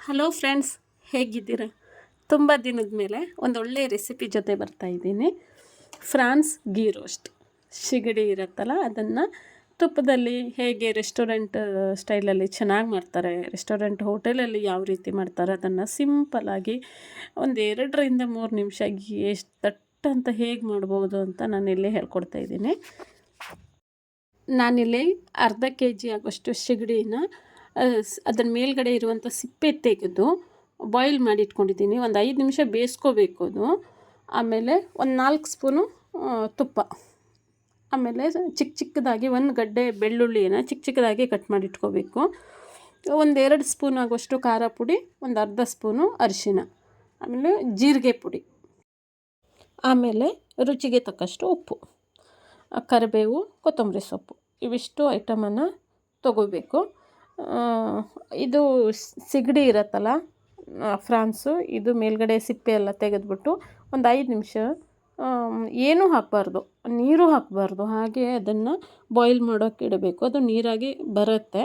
Hello friends, ಹೇಗಿದ್ದೀರಾ? ತುಂಬ ದಿನದ ಮೇಲೆ ಒಂದೊಳ್ಳೆ ರೆಸಿಪಿ ಜೊತೆ ಬರ್ತಾಯಿದ್ದೀನಿ. France ghee roast. ಸಿಗಡಿ ಇರುತ್ತಲ್ಲ, ಅದನ್ನು ತುಪ್ಪದಲ್ಲಿ ಹೇಗೆ ರೆಸ್ಟೋರೆಂಟ್ ಸ್ಟೈಲಲ್ಲಿ ಚೆನ್ನಾಗಿ ಮಾಡ್ತಾರೆ, ರೆಸ್ಟೋರೆಂಟ್ ಹೋಟೆಲಲ್ಲಿ ಯಾವ ರೀತಿ ಮಾಡ್ತಾರೆ, ಅದನ್ನು ಸಿಂಪಲಾಗಿ ಒಂದು 2ರಿಂದ 3 ನಿಮಿಷ ಎಷ್ಟು ತಟ್ಟಂತ ಹೇಗೆ ಮಾಡ್ಬೋದು ಅಂತ ನಾನಿಲ್ಲಿ ಹೇಳ್ಕೊಡ್ತಾಯಿದ್ದೀನಿ. ನಾನಿಲ್ಲಿ ಅರ್ಧ kg ಆಗೋಷ್ಟು ಸಿಗಡಿನ ಅದರ ಮೇಲ್ಗಡೆ ಇರುವಂಥ ಸಿಪ್ಪೆ ತೆಗೆದು ಬಾಯ್ಲ್ ಮಾಡಿ ಇಟ್ಕೊಂಡಿದ್ದೀನಿ. ಒಂದು 5 ನಿಮಿಷ ಬೇಯಿಸ್ಕೋಬೇಕು ಅದು. ಆಮೇಲೆ ಒಂದು 4 ಸ್ಪೂನು ತುಪ್ಪ, ಆಮೇಲೆ ಚಿಕ್ಕದಾಗಿ ಒಂದು ಗಡ್ಡೆ ಬೆಳ್ಳುಳ್ಳಿನ ಚಿಕ್ಕದಾಗಿ ಕಟ್ ಮಾಡಿ ಇಟ್ಕೋಬೇಕು. ಒಂದು 2 ಸ್ಪೂನ್ ಆಗುವಷ್ಟು ಖಾರ ಪುಡಿ, ಒಂದು ಅರ್ಧ ಸ್ಪೂನು ಅರಿಶಿನ, ಆಮೇಲೆ ಜೀರಿಗೆ ಪುಡಿ, ಆಮೇಲೆ ರುಚಿಗೆ ತಕ್ಕಷ್ಟು ಉಪ್ಪು, ಕರಿಬೇವು, ಕೊತ್ತಂಬರಿ ಸೊಪ್ಪು, ಇವಿಷ್ಟು ಐಟಮನ್ನು ತೊಗೋಬೇಕು. ಇದು ಸಿಗಡಿ ಇರುತ್ತಲ್ಲ ಫ್ರಾನ್ಸು, ಇದು ಮೇಲ್ಗಡೆ ಸಿಪ್ಪೆ ಎಲ್ಲ ತೆಗೆದುಬಿಟ್ಟು ಒಂದು 5 ನಿಮಿಷ ಏನೂ ಹಾಕಬಾರ್ದು, ನೀರು ಹಾಕಬಾರ್ದು, ಹಾಗೆ ಅದನ್ನು ಬಾಯ್ಲ್ ಮಾಡೋಕ್ಕೆ ಇಡಬೇಕು. ಅದು ನೀರಾಗಿ ಬರುತ್ತೆ,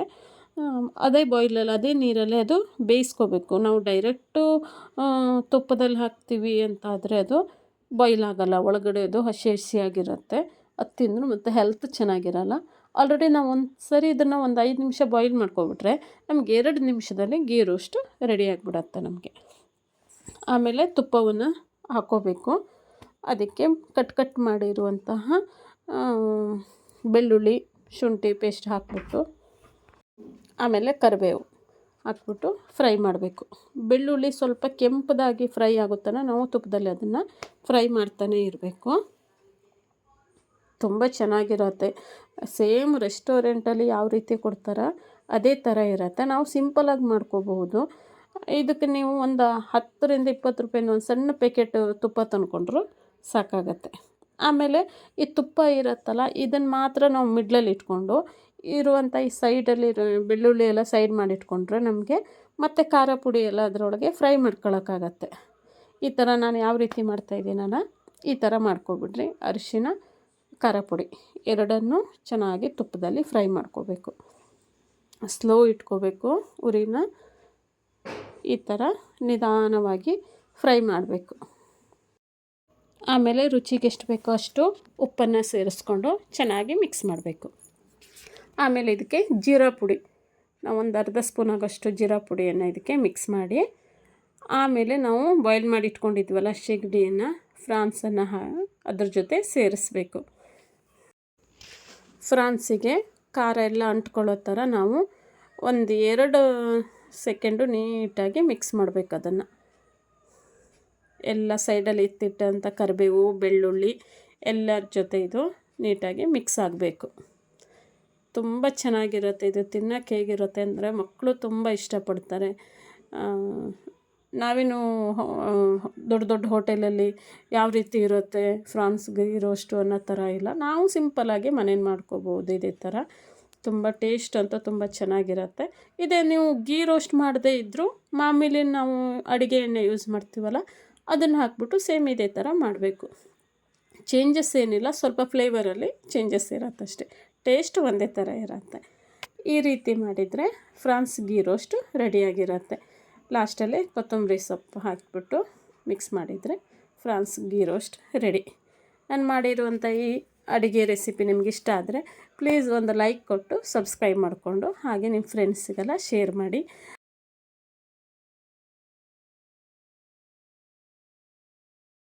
ಅದೇ ಬಾಯ್ಲಲ್ಲಿ ಅದೇ ನೀರಲ್ಲೇ ಅದು ಬೇಯಿಸ್ಕೋಬೇಕು. ನಾವು ಡೈರೆಕ್ಟು ತುಪ್ಪದಲ್ಲಿ ಹಾಕ್ತೀವಿ ಅಂತಾದರೆ ಅದು ಬಾಯ್ಲ್ ಆಗೋಲ್ಲ, ಒಳಗಡೆ ಅದು ಹಸಿ ಹಸಿಯಾಗಿರುತ್ತೆ. ಅದು ತಿಂದರೂ ಮತ್ತು ಹೆಲ್ತ್ ಚೆನ್ನಾಗಿರಲ್ಲ. ಆಲ್ರೆಡಿ ನಾವು ಒಂದು ಸರಿ ಇದನ್ನು ಒಂದು 5 ನಿಮಿಷ ಬಾಯ್ಲ್ ಮಾಡ್ಕೊಬಿಟ್ರೆ ನಮ್ಗೆ 2 ನಿಮಿಷದಲ್ಲಿ ಗೀ ರೋಸ್ಟ್ ರೆಡಿ ಆಗಿಬಿಡತ್ತೆ ನಮಗೆ. ಆಮೇಲೆ ತುಪ್ಪವನ್ನು ಹಾಕ್ಕೋಬೇಕು. ಅದಕ್ಕೆ ಕಟ್ ಮಾಡಿರುವಂತಹ ಬೆಳ್ಳುಳ್ಳಿ, ಶುಂಠಿ ಪೇಸ್ಟ್ ಹಾಕ್ಬಿಟ್ಟು, ಆಮೇಲೆ ಕರಿಬೇವು ಹಾಕ್ಬಿಟ್ಟು ಫ್ರೈ ಮಾಡಬೇಕು. ಬೆಳ್ಳುಳ್ಳಿ ಸ್ವಲ್ಪ ಕೆಂಪದಾಗಿ ಫ್ರೈ ಆಗುತ್ತನ ನಾವು ತುಪ್ಪದಲ್ಲಿ ಅದನ್ನು ಫ್ರೈ ಮಾಡ್ತಾನೆ ಇರಬೇಕು. ತುಂಬ ಚೆನ್ನಾಗಿರುತ್ತೆ. ಸೇಮ್ ರೆಸ್ಟೋರೆಂಟಲ್ಲಿ ಯಾವ ರೀತಿ ಕೊಡ್ತಾರೋ ಅದೇ ಥರ ಇರುತ್ತೆ. ನಾವು ಸಿಂಪಲಾಗಿ ಮಾಡ್ಕೋಬಹುದು. ಇದಕ್ಕೆ ನೀವು ಒಂದು 10ರಿಂದ 20 ರೂಪಾಯಿನ ಒಂದು ಸಣ್ಣ ಪ್ಯಾಕೆಟ್ ತುಪ್ಪ ತಂದ್ಕೊಂಡ್ರು ಸಾಕಾಗತ್ತೆ. ಆಮೇಲೆ ಈ ತುಪ್ಪ ಇರುತ್ತಲ್ಲ, ಇದನ್ನು ಮಾತ್ರ ನಾವು ಮಿಡ್ಲಲ್ಲಿ ಇಟ್ಕೊಂಡು ಇರುವಂಥ ಈ ಸೈಡಲ್ಲಿ ಬೆಳ್ಳುಳ್ಳಿ ಎಲ್ಲ ಸೈಡ್ ಮಾಡಿಟ್ಕೊಂಡ್ರೆ ನಮಗೆ ಮತ್ತು ಖಾರ ಪುಡಿ ಎಲ್ಲ ಅದರೊಳಗೆ ಫ್ರೈ ಮಾಡ್ಕೊಳಕ್ಕಾಗತ್ತೆ. ಈ ಥರ ನಾನು ಯಾವ ರೀತಿ ಮಾಡ್ತಾಯಿದ್ದೀನಲ್ಲ, ಈ ಥರ ಮಾಡ್ಕೊಬಿಡ್ರಿ. ಅರಿಶಿನ, ಖಾರ ಪುಡಿ ಎರಡನ್ನೂ ಚೆನ್ನಾಗಿ ತುಪ್ಪದಲ್ಲಿ ಫ್ರೈ ಮಾಡ್ಕೋಬೇಕು. ಸ್ಲೋ ಇಟ್ಕೋಬೇಕು ಉರಿನ. ಈ ಥರ ನಿಧಾನವಾಗಿ ಫ್ರೈ ಮಾಡಬೇಕು. ಆಮೇಲೆ ರುಚಿಗೆ ಎಷ್ಟು ಬೇಕೋ ಅಷ್ಟು ಉಪ್ಪನ್ನು ಸೇರಿಸ್ಕೊಂಡು ಚೆನ್ನಾಗಿ ಮಿಕ್ಸ್ ಮಾಡಬೇಕು. ಆಮೇಲೆ ಇದಕ್ಕೆ ಜೀರಾ ಪುಡಿ, ನಾವು ಒಂದು ಅರ್ಧ ಸ್ಪೂನ್ ಆಗೋಷ್ಟು ಜೀರಾ ಪುಡಿಯನ್ನು ಇದಕ್ಕೆ ಮಿಕ್ಸ್ ಮಾಡಿ, ಆಮೇಲೆ ನಾವು ಬಾಯ್ಲ್ ಮಾಡಿ ಇಟ್ಕೊಂಡಿದ್ವಲ್ಲ ಸಿಗಡಿಯನ್ನು, ಫ್ರಾನ್ಸನ್ನು ಅದ್ರ ಜೊತೆ ಸೇರಿಸ್ಬೇಕು. ಫ್ರಾನ್ಸಿಗೆ ಖಾರ ಎಲ್ಲ ಅಂಟ್ಕೊಳ್ಳೋ ಥರ ನಾವು ಒಂದು 2 ಸೆಕೆಂಡು ನೀಟಾಗಿ ಮಿಕ್ಸ್ ಮಾಡಬೇಕು. ಅದನ್ನು ಎಲ್ಲ ಸೈಡಲ್ಲಿ ಎತ್ತಿಟ್ಟಂಥ ಕರಿಬೇವು, ಬೆಳ್ಳುಳ್ಳಿ ಎಲ್ಲರ ಜೊತೆ ಇದು ನೀಟಾಗಿ ಮಿಕ್ಸ್ ಆಗಬೇಕು. ತುಂಬ ಚೆನ್ನಾಗಿರುತ್ತೆ ಇದು. ತಿನ್ನೋಕ್ಕೆ ಹೇಗಿರುತ್ತೆ ಅಂದರೆ ಮಕ್ಕಳು ತುಂಬ ಇಷ್ಟಪಡ್ತಾರೆ. ನಾವೇನು ದೊಡ್ಡ ಹೋಟೆಲಲ್ಲಿ ಯಾವ ರೀತಿ ಇರುತ್ತೆ ಫ್ರಾನ್ಸ್ ಗೀ ರೋಸ್ಟು ಅನ್ನೋ ಥರ ಇಲ್ಲ. ನಾವು ಸಿಂಪಲ್ಲಾಗಿ ಮನೇಲಿ ಮಾಡ್ಕೋಬೋದು. ಇದೇ ಥರ ತುಂಬ ಟೇಸ್ಟ್ ಅಂತೂ ತುಂಬ ಚೆನ್ನಾಗಿರುತ್ತೆ. ಇದೇ ನೀವು ಗೀ ರೋಸ್ಟ್ ಮಾಡದೇ ಇದ್ದರೂ ಮಾಮೂಲಿ ನಾವು ಅಡುಗೆ ಎಣ್ಣೆ ಯೂಸ್ ಮಾಡ್ತೀವಲ್ಲ, ಅದನ್ನು ಹಾಕ್ಬಿಟ್ಟು ಸೇಮ್ ಇದೇ ಥರ ಮಾಡಬೇಕು. ಚೇಂಜಸ್ ಏನಿಲ್ಲ, ಸ್ವಲ್ಪ ಫ್ಲೇವರಲ್ಲಿ ಚೇಂಜಸ್ ಇರತ್ತಷ್ಟೇ, ಟೇಸ್ಟ್ ಒಂದೇ ಥರ ಇರುತ್ತೆ. ಈ ರೀತಿ ಮಾಡಿದರೆ ಫ್ರಾನ್ಸ್ ಗೀ ರೋಸ್ಟ್ ರೆಡಿಯಾಗಿರುತ್ತೆ. ಲಾಸ್ಟಲ್ಲಿ ಕೊತ್ತಂಬರಿ ಸೊಪ್ಪು ಹಾಕಿಬಿಟ್ಟು ಮಿಕ್ಸ್ ಮಾಡಿದರೆ ಫ್ರಾನ್ಸ್ ಗೀ ರೋಸ್ಟ್ ರೆಡಿ. ನಾನು ಮಾಡಿರುವಂಥ ಈ ಅಡುಗೆ ರೆಸಿಪಿ ನಿಮ್ಗೆ ಇಷ್ಟ ಆದರೆ ಪ್ಲೀಸ್ ಒಂದು ಲೈಕ್ ಕೊಟ್ಟು ಸಬ್ಸ್ಕ್ರೈಬ್ ಮಾಡಿಕೊಂಡು, ಹಾಗೆ ನಿಮ್ಮ ಫ್ರೆಂಡ್ಸಿಗೆಲ್ಲ ಶೇರ್ ಮಾಡಿ.